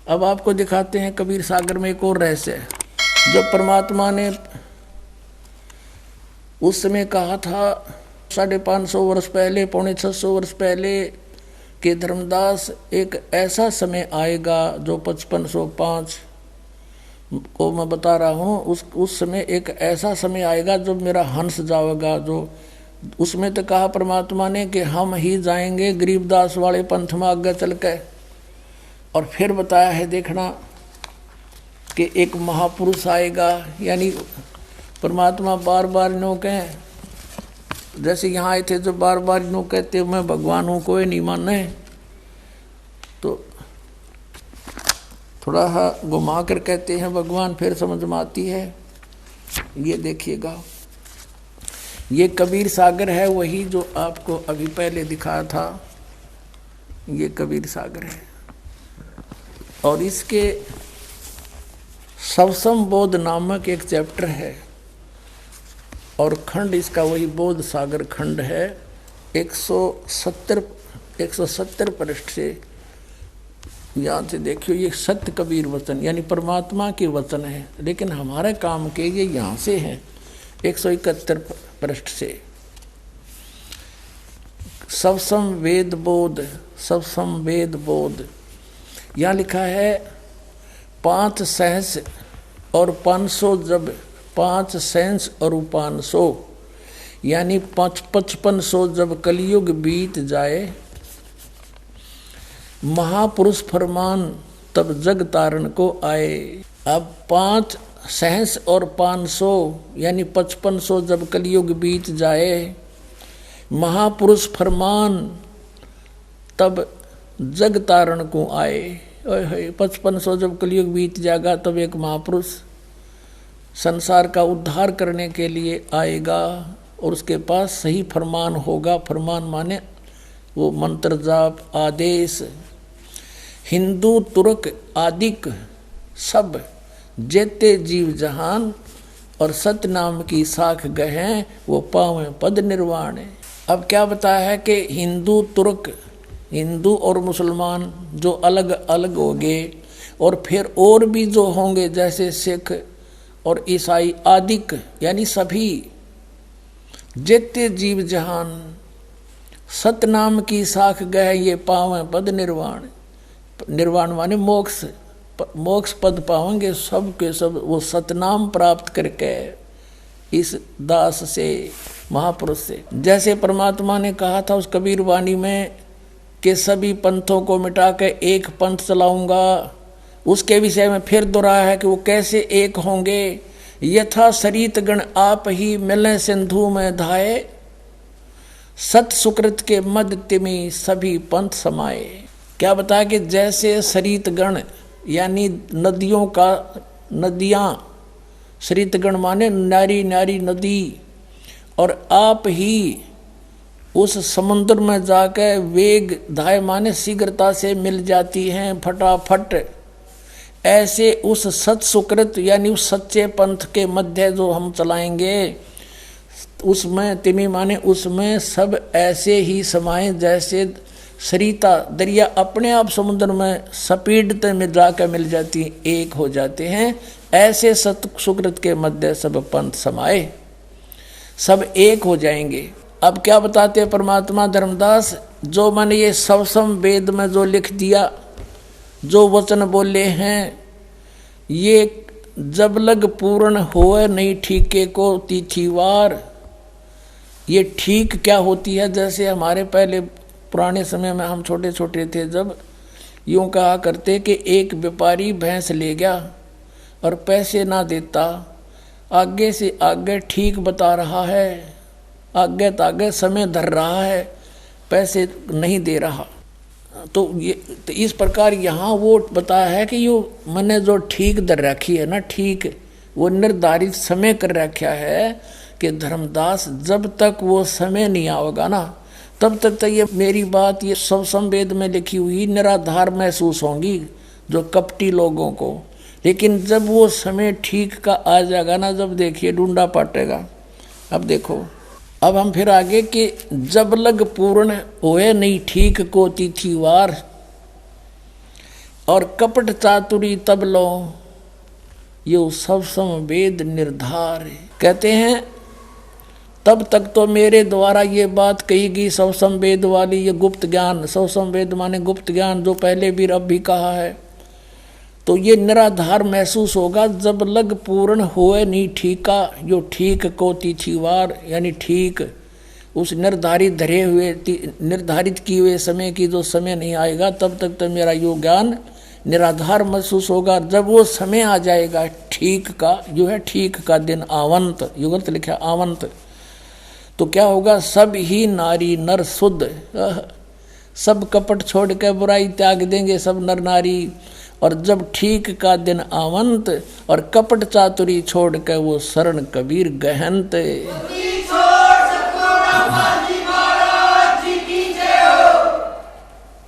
अब आपको दिखाते हैं कबीर सागर में एक और रहस्य है। जब परमात्मा ने उस समय कहा था 550 वर्ष पहले, 650 वर्ष पहले कि धर्मदास एक ऐसा समय आएगा जो 5505 को मैं बता रहा हूँ, उस समय एक ऐसा समय आएगा जब मेरा हंस जाएगा। जो उसमें तो कहा परमात्मा ने कि हम ही जाएंगे गरीबदास वाले पंथ में आगे चल के। और फिर बताया है देखना कि एक महापुरुष आएगा, यानी परमात्मा बार बार नो कहें, जैसे यहाँ आए थे जो बार बार नो कहते मैं भगवान हूँ कोई नहीं माने, तो थोड़ा घुमा कर कहते हैं भगवान, फिर समझ में आती है। ये देखिएगा, ये कबीर सागर है, वही जो आपको अभी पहले दिखाया था, ये कबीर सागर है। और इसके सवसम बोध नामक एक चैप्टर है और खंड इसका वही बोध सागर खंड है। 170 पृष्ठ से यहाँ से देखियो, ये सत्य कबीर वचन यानी परमात्मा के वचन है, लेकिन हमारे काम के ये यहाँ से हैं। 171 पृष्ठ से सवसम वेद बोध, सवसम वेद बोध यहाँ लिखा है 5 सहस और 500, जब 5 सहस और 500 यानी 5500 जब कलयुग बीत जाए, महापुरुष फरमान तब जग तारण को आए। अब 5 सहस और 500 यानी 5500 जब कलयुग बीत जाए, महापुरुष फरमान तब जग तारण को आए। 5500 जब कलयुग बीत जाएगा तब एक महापुरुष संसार का उद्धार करने के लिए आएगा और उसके पास सही फरमान होगा। फरमान माने वो मंत्र जाप आदेश। हिंदू तुर्क आदिक सब जेते जीव जहान और सत्य नाम की साख गहें वो पावें पद निर्वाण। अब क्या बताया है कि हिंदू तुर्क, हिंदू और मुसलमान जो अलग अलग होंगे, और फिर और भी जो होंगे जैसे सिख और ईसाई आदिक यानी सभी जितने जीव जहान सतनाम की साख गए ये पावें पद निर्वाण। निर्वाण माने मोक्ष, मोक्ष पद पावेंगे सब के सब वो सतनाम प्राप्त करके इस दास से, महापुरुष से। जैसे परमात्मा ने कहा था उस कबीर वाणी में कि सभी पंथों को मिटा के एक पंथ चलाऊंगा, उसके विषय में फिर दोहराया है कि वो कैसे एक होंगे। यथा सरित गण आप ही मिले सिंधु में धाये, सत सुकृत के मद तिमी सभी पंथ समाये। क्या बताया कि जैसे सरित गण यानी नदियों का, नदियाँ, सरित गण माने नारी नारी नदी, और आप ही उस समुद्र में जाकर वेग धाय माने शीघ्रता से मिल जाती हैं फटाफट। ऐसे उस सत सुकृत यानी उस सच्चे पंथ के मध्य जो हम चलाएंगे, उसमें तिमी माने उसमें सब ऐसे ही समाये जैसे सरिता दरिया अपने आप समुद्र में स्पीड में जाकर मिल जाती, एक हो जाते हैं। ऐसे सत सुकृत के मध्य सब पंथ समाये, सब एक हो जाएंगे। अब क्या बताते हैं परमात्मा धर्मदास, जो मैंने ये सवसम वेद में जो लिख दिया, जो वचन बोले हैं, ये जब लग पूर्ण होए नहीं ठीके को तिथिवार। ये ठीक क्या होती है, जैसे हमारे पहले पुराने समय में हम छोटे छोटे थे जब यूँ कहा करते कि एक व्यापारी भैंस ले गया और पैसे ना देता, आगे से आगे ठीक बता रहा है, आगे तागे समय धर रहा है, पैसे नहीं दे रहा। तो ये तो इस प्रकार यहाँ वो बताया है कि यो मैंने जो ठीक दर रखी है ना, ठीक वो निर्धारित समय कर रखा है कि धर्मदास जब तक वो समय नहीं आएगा ना, तब तक तो ये मेरी बात ये सब संवेद में लिखी हुई निराधार महसूस होंगी जो कपटी लोगों को। लेकिन जब वो समय ठीक का आ जाएगा ना, जब देखिए ढूंढा पाटेगा। अब देखो, अब हम फिर आगे कि जब लग पूर्ण होए नहीं ठीक को तिथिवार। और कपट चातुरी तब लो, यो सब समवेद निर्धार। कहते हैं तब तक तो मेरे द्वारा ये बात कही गई सब संवेद वाली, ये गुप्त ज्ञान, सब संवेद माने गुप्त ज्ञान, जो पहले भी अब भी कहा है, तो ये निराधार महसूस होगा जब लग पूर्ण होए नहीं ठीका, जो ठीक को तिथिवार, यानी ठीक उस निर्धारित धरे हुए निर्धारित किए हुए समय की जो समय नहीं आएगा, तब तक तो मेरा यो ज्ञान निराधार महसूस होगा। जब वो समय आ जाएगा ठीक का, जो है ठीक का दिन आवंत, युगंत लिखा आवंत, तो क्या होगा, सब ही नारी नर शुद्ध, सब कपट छोड़ के बुराई त्याग देंगे सब नर नारी। और जब ठीक का दिन आवंत और कपट चातुरी छोड़ के वो शरण कबीर गहंत।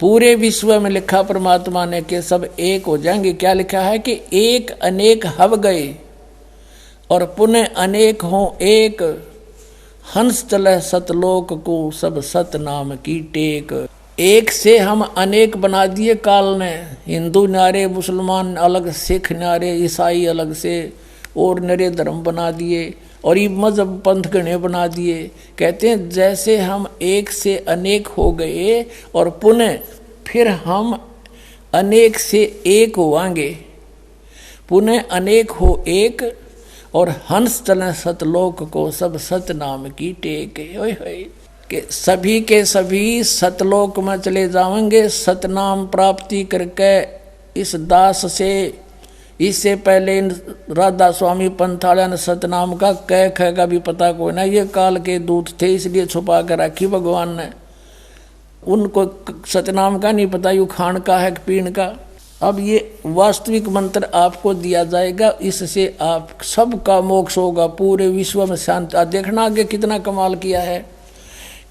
पूरे विश्व में लिखा परमात्मा ने कि सब एक हो जाएंगे। क्या लिखा है कि एक अनेक हव गए और पुनः अनेक हों एक, हंस चले सतलोक को सब सत नाम की टेक। एक से हम अनेक बना दिए काल ने, हिंदू न्यारे, मुसलमान अलग, सिख न्यारे, ईसाई अलग से, और नरे धर्म बना दिए और ये मजहब पंथ गणे बना दिए। कहते हैं जैसे हम एक से अनेक हो गए और पुनः फिर हम अनेक से एक होवांगे, पुनः अनेक हो एक, और हंस चले सतलोक को सब सत नाम की टेक। ओए होए कि सभी के सभी सतलोक में चले जाएंगे सतनाम प्राप्ति करके। इस दास से इससे पहले राधा स्वामी पंथाड़ा ने सतनाम का कह ख का भी पता कोई ना, ये काल के दूत थे इसलिए छुपा कर रखी भगवान ने, उनको सतनाम का नहीं पता यू खान का है पीण का। अब ये वास्तविक मंत्र आपको दिया जाएगा, इससे आप सबका मोक्ष होगा, पूरे विश्व में शांति। देखना आगे कितना कमाल किया है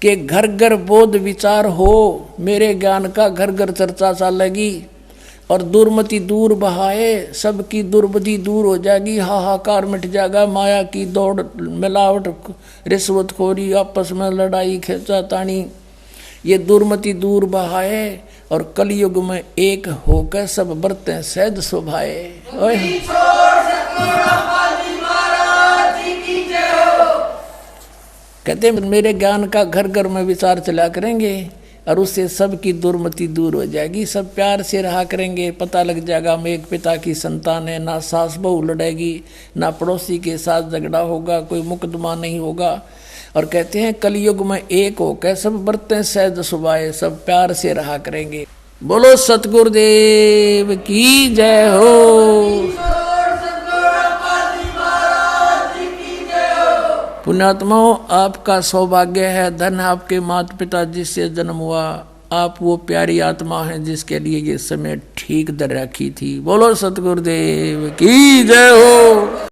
कि घर घर बोध विचार हो, मेरे ज्ञान का घर घर चर्चा चलेगी और दुर्मति दूर बहाए, सबकी दुर्बुद्धि दूर हो जाएगी, हाहाकार मिट जाएगा, माया की दौड़, मिलावट, रिश्वतखोरी, आपस में लड़ाई खींचातानी, ये दुर्मति दूर बहाए और कलयुग में एक होकर सब बरतें सहज शोभाए। कहते मेरे ज्ञान का घर घर में विचार चला करेंगे और उससे सबकी दुर्मति दूर हो जाएगी, सब प्यार से रहा करेंगे। पता लग जाएगा हम एक पिता की संतान है, ना सास बहू लड़ेगी, ना पड़ोसी के साथ झगड़ा होगा, कोई मुकदमा नहीं होगा। और कहते हैं कलयुग में एक होकर सब बरतें सहज सुभाए, सब प्यार से रहा करेंगे। बोलो सतगुरुदेव की जय हो। पुण्यात्माओं, आपका सौभाग्य है, धन आपके माता पिता जिससे जन्म हुआ, आप वो प्यारी आत्मा हैं जिसके लिए ये समय ठीक दर रखी थी। बोलो सतगुरुदेव की जय हो।